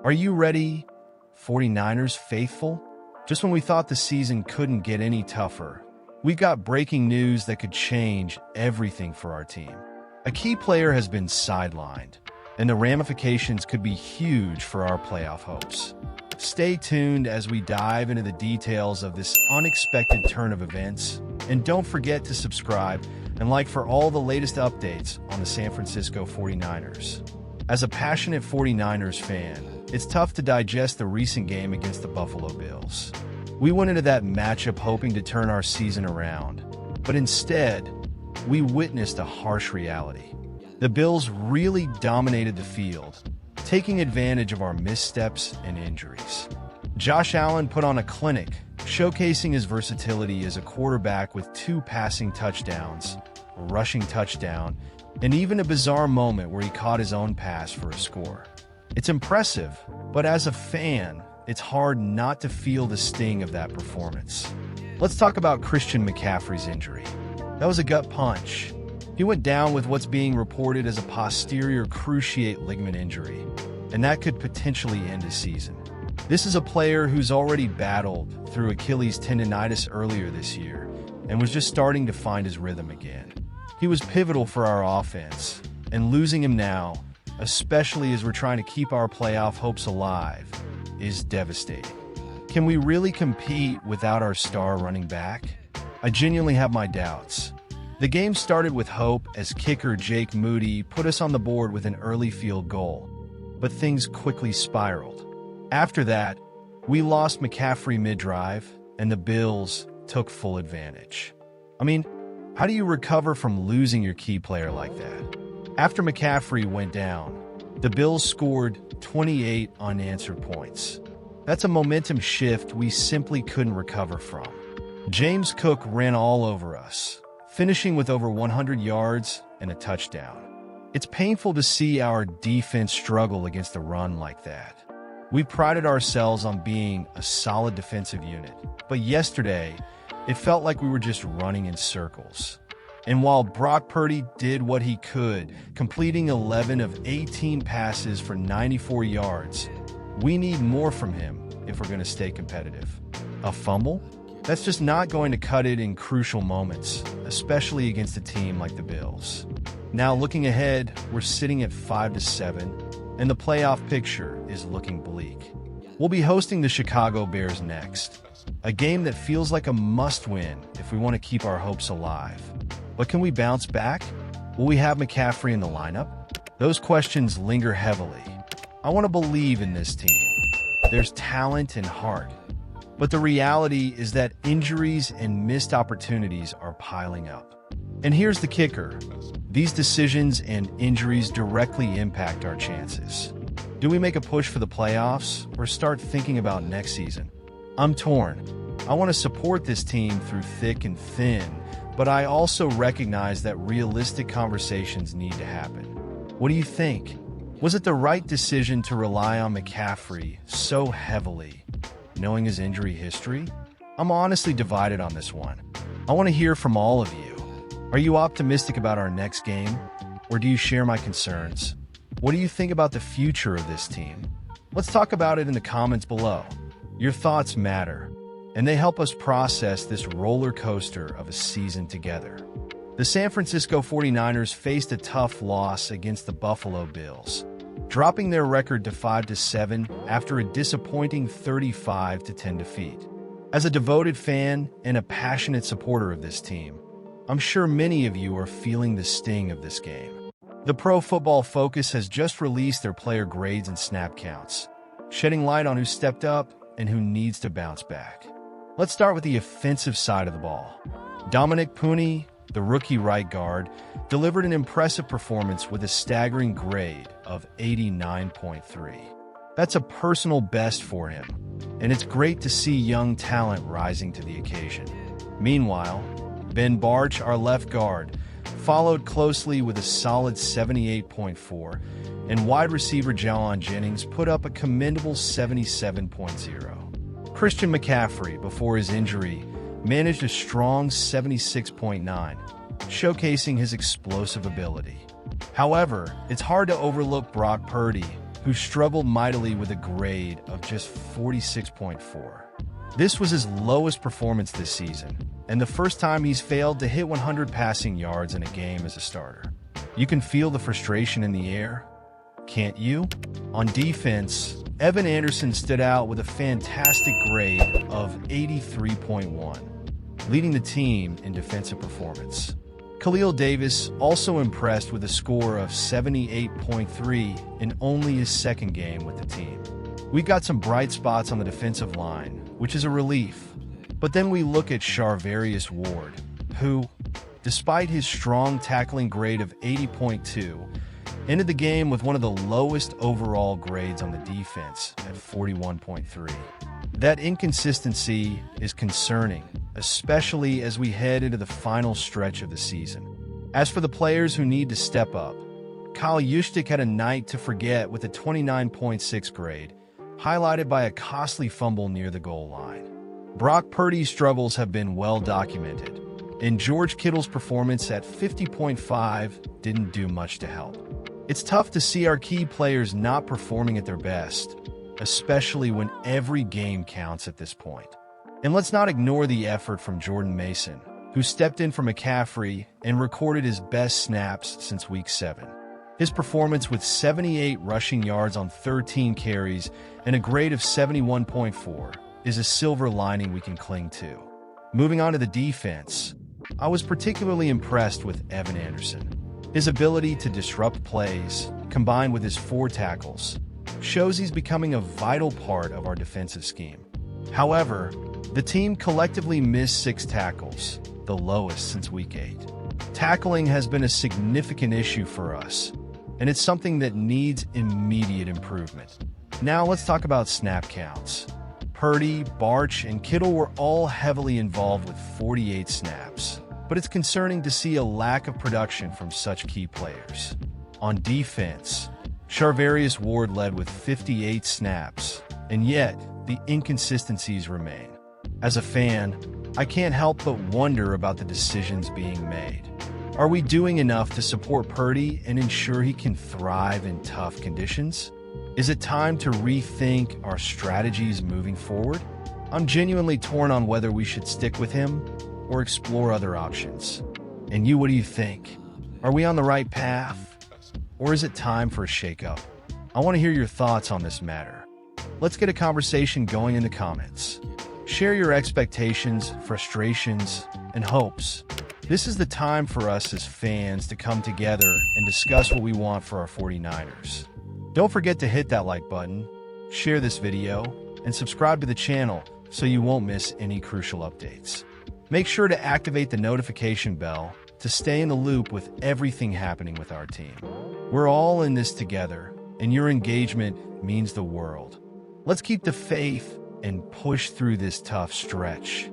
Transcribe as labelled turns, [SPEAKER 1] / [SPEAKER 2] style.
[SPEAKER 1] Are you ready, 49ers faithful? Just when we thought the season couldn't get any tougher, we've got breaking news that could change everything for our team. A key player has been sidelined, and the ramifications could be huge for our playoff hopes. Stay tuned as we dive into the details of this unexpected turn of events, and don't forget to subscribe and like for all the latest updates on the San Francisco 49ers. As a passionate 49ers fan, it's tough to digest the recent game against the Buffalo Bills. We went into that matchup hoping to turn our season around, but instead, we witnessed a harsh reality. The Bills really dominated the field, taking advantage of our missteps and injuries. Josh Allen put on a clinic, showcasing his versatility as a quarterback with 2 passing touchdowns, a rushing touchdown, and even a bizarre moment where he caught his own pass for a score. It's impressive, but as a fan, it's hard not to feel the sting of that performance. Let's talk about Christian McCaffrey's injury. That was a gut punch. He went down with what's being reported as a posterior cruciate ligament injury, and that could potentially end his season. This is a player who's already battled through Achilles tendonitis earlier this year and was just starting to find his rhythm again. He was pivotal for our offense, and losing him now, especially as we're trying to keep our playoff hopes alive, is devastating. Can we really compete without our star running back? I genuinely have my doubts. The game started with hope as kicker Jake Moody put us on the board with an early field goal, but things quickly spiraled. After that, we lost McCaffrey mid-drive, and the Bills took full advantage. How do you recover from losing your key player like that? After McCaffrey went down, the Bills scored 28 unanswered points. That's a momentum shift we simply couldn't recover from. James Cook ran all over us, finishing with over 100 yards and a touchdown. It's painful to see our defense struggle against the run like that. We prided ourselves on being a solid defensive unit, but yesterday, it felt like we were just running in circles. And while Brock Purdy did what he could, completing 11 of 18 passes for 94 yards, we need more from him if we're going to stay competitive. A fumble? That's just not going to cut it in crucial moments, especially against a team like the Bills. Now looking ahead, we're sitting at 5-7, and the playoff picture is looking bleak. We'll be hosting the Chicago Bears next, a game that feels like a must-win if we want to keep our hopes alive. But can we bounce back? Will we have McCaffrey in the lineup? Those questions linger heavily. I want to believe in this team. There's talent and heart. But the reality is that injuries and missed opportunities are piling up. And here's the kicker. These decisions and injuries directly impact our chances. Do we make a push for the playoffs or start thinking about next season? I'm torn. I want to support this team through thick and thin, but I also recognize that realistic conversations need to happen. What do you think? Was it the right decision to rely on McCaffrey so heavily, knowing his injury history? I'm honestly divided on this one. I want to hear from all of you. Are you optimistic about our next game, or do you share my concerns? What do you think about the future of this team? Let's talk about it in the comments below. Your thoughts matter, and they help us process this roller coaster of a season together. The San Francisco 49ers faced a tough loss against the Buffalo Bills, dropping their record to 5-7 after a disappointing 35-10 defeat. As a devoted fan and a passionate supporter of this team, I'm sure many of you are feeling the sting of this game. The Pro Football Focus has just released their player grades and snap counts, shedding light on who stepped up and who needs to bounce back. Let's start with the offensive side of the ball. Dominic Puni, the rookie right guard, delivered an impressive performance with a staggering grade of 89.3. That's a personal best for him, and it's great to see young talent rising to the occasion. Meanwhile, Ben Barch, our left guard, followed closely with a solid 78.4, and wide receiver Jalen Jennings put up a commendable 77.0. Christian McCaffrey, before his injury, managed a strong 76.9, showcasing his explosive ability. However, it's hard to overlook Brock Purdy, who struggled mightily with a grade of just 46.4. This was his lowest performance this season, and the first time he's failed to hit 100 passing yards in a game as a starter. You can feel the frustration in the air, can't you? On defense, Evan Anderson stood out with a fantastic grade of 83.1, leading the team in defensive performance. Khalil Davis also impressed with a score of 78.3 in only his second game with the team. We got some bright spots on the defensive line, which is a relief. But then we look at Charvarius Ward, who, despite his strong tackling grade of 80.2, ended the game with one of the lowest overall grades on the defense at 41.3. That inconsistency is concerning, especially as we head into the final stretch of the season. As for the players who need to step up, Kyle Juszczyk had a night to forget with a 29.6 grade, highlighted by a costly fumble near the goal line. Brock Purdy's struggles have been well documented, and George Kittle's performance at 50.5 didn't do much to help. It's tough to see our key players not performing at their best, especially when every game counts at this point. And let's not ignore the effort from Jordan Mason, who stepped in for McCaffrey and recorded his best snaps since Week 7. His performance with 78 rushing yards on 13 carries and a grade of 71.4 is a silver lining we can cling to. Moving on to the defense, I was particularly impressed with Evan Anderson. His ability to disrupt plays, combined with his 4 tackles, shows he's becoming a vital part of our defensive scheme. However, the team collectively missed 6 tackles, the lowest since Week 8. Tackling has been a significant issue for us, and it's something that needs immediate improvement. Now let's talk about snap counts. Purdy, Barch, and Kittle were all heavily involved with 48 snaps, but it's concerning to see a lack of production from such key players. On defense, Charvarius Ward led with 58 snaps, and yet the inconsistencies remain. As a fan, I can't help but wonder about the decisions being made. Are we doing enough to support Purdy and ensure he can thrive in tough conditions? Is it time to rethink our strategies moving forward? I'm genuinely torn on whether we should stick with him or explore other options. And you, what do you think? Are we on the right path? Or is it time for a shakeup? I want to hear your thoughts on this matter. Let's get a conversation going in the comments. Share your expectations, frustrations, and hopes. This is the time for us as fans to come together and discuss what we want for our 49ers. Don't forget to hit that like button, share this video, and subscribe to the channel so you won't miss any crucial updates. Make sure to activate the notification bell to stay in the loop with everything happening with our team. We're all in this together, and your engagement means the world. Let's keep the faith and push through this tough stretch.